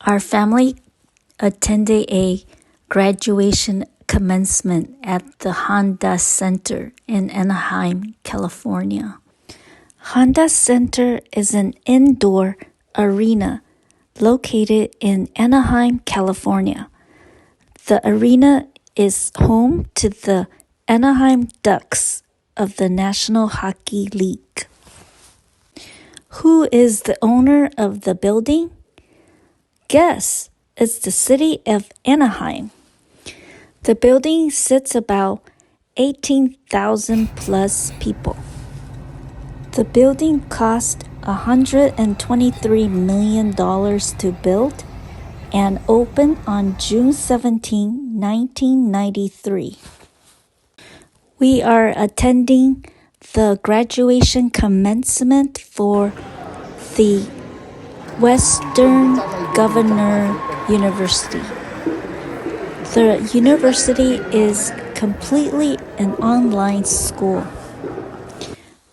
Our family attended a graduation commencement at the Hernandez Center in Anaheim, California. Hernandez Center is an indoor arena located in Anaheim, California. The arena is home to the Anaheim Ducks of the National Hockey League. Who is the owner of the building? Guess, it's the city of Anaheim. The building sits about 18,000 plus people. The building cost $123 million to build and opened on June 17, 1993. We are attending the graduation commencement for the Western Governor University. The university is completely an online school.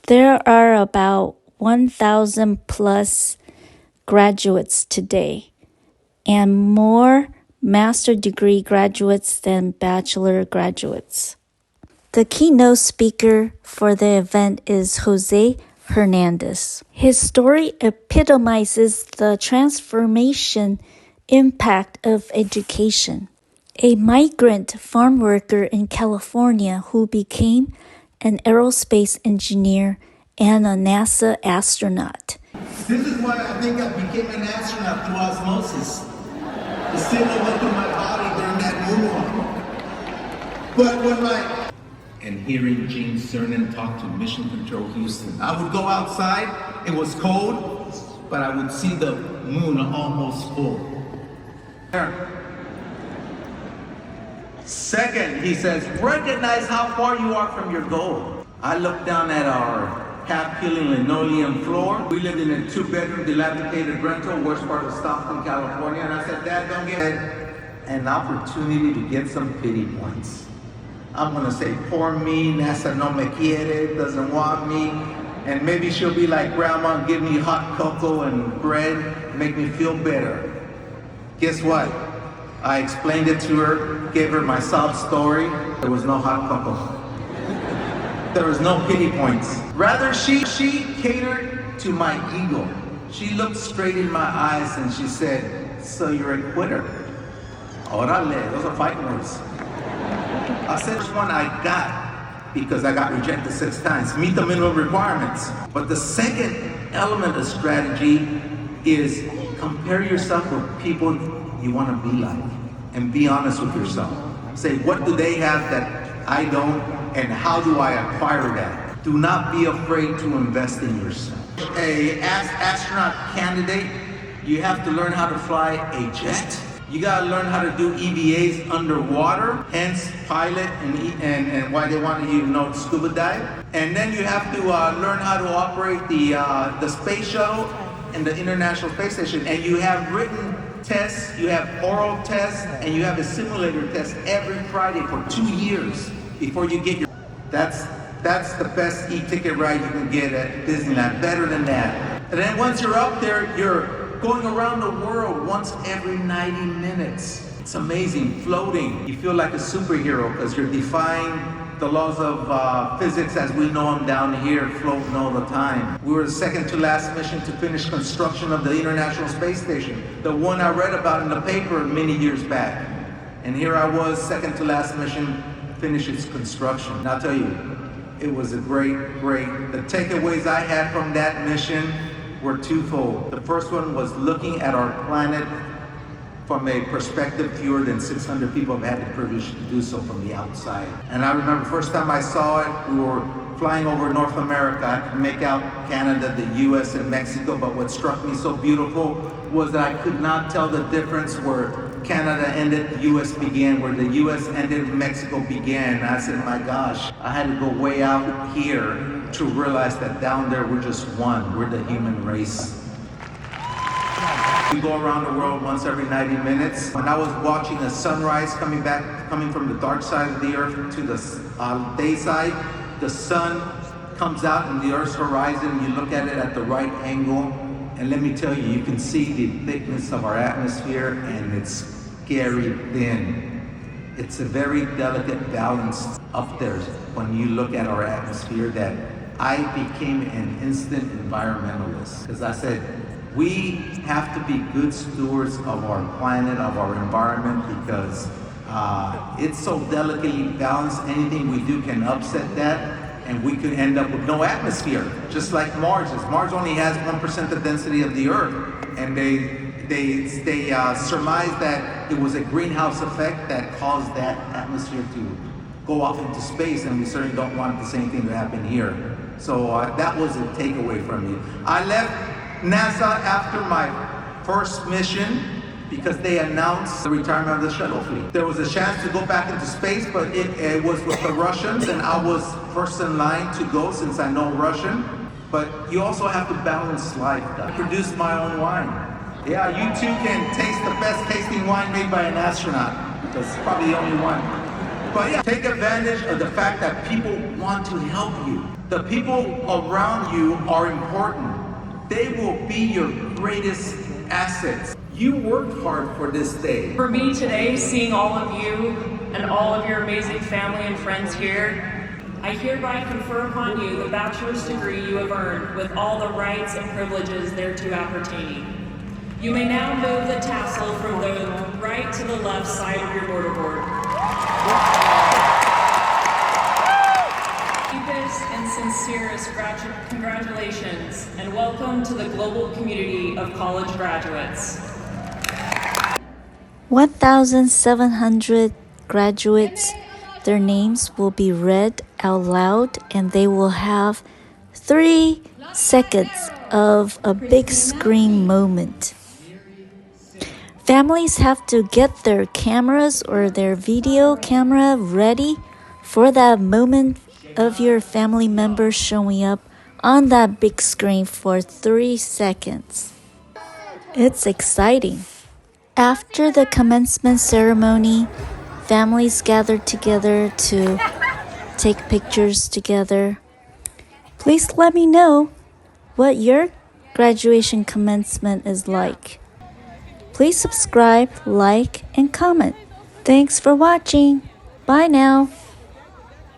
There are about 1,000 plus graduates today, and more master degree graduates than bachelor graduates. The keynote speaker for the event is Jose Hernandez. His story epitomizes the transformation impact of education. A migrant farm worker in California who became an aerospace engineer and a NASA astronaut. This is why I think I became an astronaut through osmosis. The signal went through my body during that moonwalk. But when and hearing Gene Cernan talk to Mission Control Houston, I would go outside, it was cold, but I would see the moon almost full. Second, he says, recognize how far you are from your goal. I looked down at our half-peeling linoleum floor. We lived in a 2-bedroom dilapidated rental, worst part of Stockton, California. And I said, Dad, don't get an opportunity to get some pity points. I'm gonna say, poor me, NASA no me quiere, doesn't want me. And maybe she'll be like Grandma and give me hot cocoa and bread, make me feel better. Guess what? I explained it to her, gave her my sob story. There was no hot cocoa. There was no pity points. Rather, she catered to my ego. She looked straight in my eyes and she said, so you're a quitter? Orale, those are fighting words. I said, this one I got because I got rejected 6 times. Meet the minimum requirements. But the second element of strategy is compare yourself with people you want to be like and be honest with yourself. Say, what do they have that I don't, and how do I acquire that? Do not be afraid to invest in yourself. An astronaut candidate, you have to learn how to fly a jet. You gotta learn how to do EVAs underwater, hence pilot and why they wanted you to know scuba dive. And then you have to learn how to operate the space shuttle and the International Space Station. And you have written tests, you have oral tests, and you have a simulator test every Friday for 2 years before you get your... That's the best e-ticket ride you can get at Disneyland, better than that. And then once you're up there, you're going around the world once every 90 minutes. It's amazing, floating. You feel like a superhero because you're defying the laws of physics as we know them down here, floating all the time. We were the second to last mission to finish construction of the International Space Station, the one I read about in the paper many years back. And here I was, second to last mission, finish its construction. And I'll tell you, it was a great, the takeaways I had from that mission were twofold. The first one was looking at our planet from a perspective fewer than 600 people have had the privilege to do so from the outside. And I remember first time I saw it, we were flying over North America. I could make out Canada, the US, and Mexico, but what struck me so beautiful was that I could not tell the difference where Canada ended, the US began, where the US ended, Mexico began. And I said, my gosh, I had to go way out here to realize that down there we're just one, we're the human race. We go around the world once every 90 minutes. When I was watching the sunrise coming from the dark side of the earth to the day side, the sun comes out in the Earth's horizon, you look at it at the right angle, And let me tell you, you can see the thickness of our atmosphere, and it's scary thin. It's a very delicate balance up there when you look at our atmosphere that I became an instant environmentalist, because I said, we have to be good stewards of our planet, of our environment, because it's so delicately balanced. Anything we do can upset that, and we could end up with no atmosphere, just like Mars is. Mars only has 1% the density of the Earth, and they surmised that it was a greenhouse effect that caused that atmosphere to go off into space, and we certainly don't want the same thing to happen here. So that was a takeaway from me. I left NASA after my first mission because they announced the retirement of the shuttle fleet. There was a chance to go back into space, but it was with the Russians, and I was first in line to go since I know Russian. But you also have to balance life. I produce my own wine. Yeah, you too can taste the best tasting wine made by an astronaut, because it's probably the only one. But yeah, take advantage of the fact that people want to help you. The people around you are important. They will be your greatest assets. You worked hard for this day. For me today, seeing all of you and all of your amazing family and friends here, I hereby confer upon you the bachelor's degree you have earned with all the rights and privileges thereto appertaining. You may now move the tassel from the right to the left side of your mortarboard. Deepest and sincerest congratulations and welcome to the global community of college graduates. 1,700 graduates, their names will be read out loud, and they will have 3 seconds of a big screen moment. Families have to get their cameras or their video camera ready for that moment of your family members showing up on that big screen for 3 seconds. It's exciting. After the commencement ceremony, families gather together to take pictures together. Please let me know what your graduation commencement is like. Please subscribe, like, and comment. Thanks for watching. Bye now.